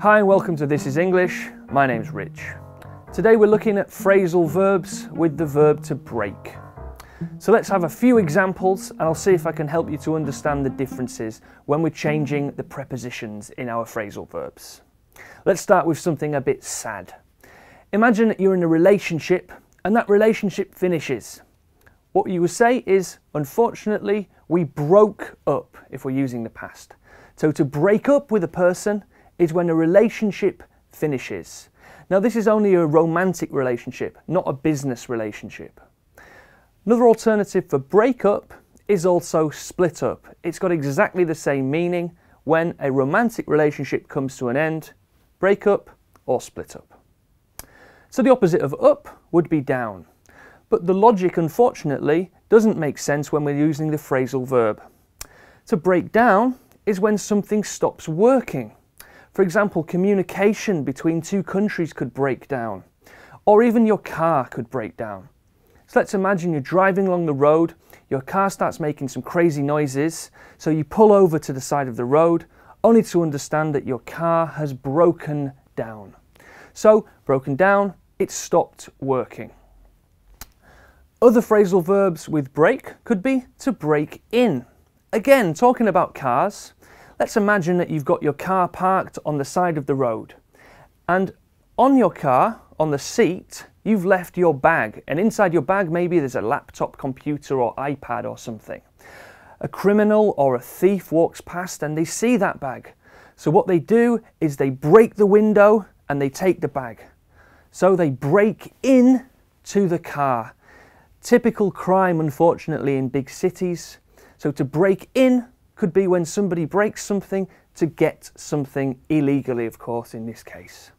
Hi and welcome to This is English. My name's Rich. Today we're looking at phrasal verbs with the verb to break. So let's have a few examples and I'll see if I can help you to understand the differences when we're changing the prepositions in our phrasal verbs. Let's start with something a bit sad. Imagine that you're in a relationship and that relationship finishes. What you would say is, unfortunately, we broke up if we're using the past. So to break up with a person is when a relationship finishes. Now this is only a romantic relationship, not a business relationship. Another alternative for break up is also split up. It's got exactly the same meaning when a romantic relationship comes to an end, break up or split up. So the opposite of up would be down. But the logic, unfortunately, doesn't make sense when we're using the phrasal verb. To break down is when something stops working. For example, communication between two countries could break down, or even your car could break down. So let's imagine you're driving along the road, your car starts making some crazy noises, so you pull over to the side of the road, only to understand that your car has broken down. So, broken down, it stopped working. Other phrasal verbs with break could be to break in. Again, talking about cars, let's imagine that you've got your car parked on the side of the road, and on your car, on the seat, you've left your bag, and inside your bag maybe there's a laptop, computer or iPad or something. A criminal or a thief walks past and they see that bag. So what they do is they break the window and they take the bag. So they break in to the car. Typical crime, unfortunately, in big cities. So to break in could be when somebody breaks something to get something illegally, of course, in this case.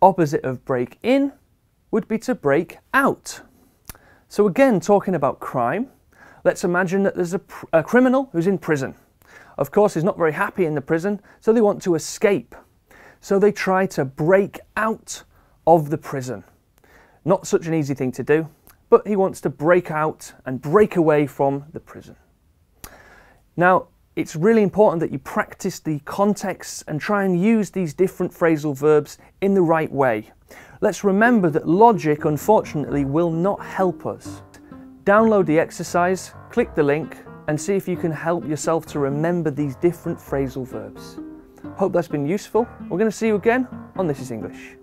Opposite of break in would be to break out. So again, talking about crime, let's imagine that there's a criminal who's in prison. Of course, he's not very happy in the prison, so they want to escape. So they try to break out of the prison. Not such an easy thing to do, but he wants to break out and break away from the prison. Now, it's really important that you practice the contexts and try and use these different phrasal verbs in the right way. Let's remember that logic, unfortunately, will not help us. Download the exercise, click the link, and see if you can help yourself to remember these different phrasal verbs. Hope that's been useful. We're going to see you again on This is English.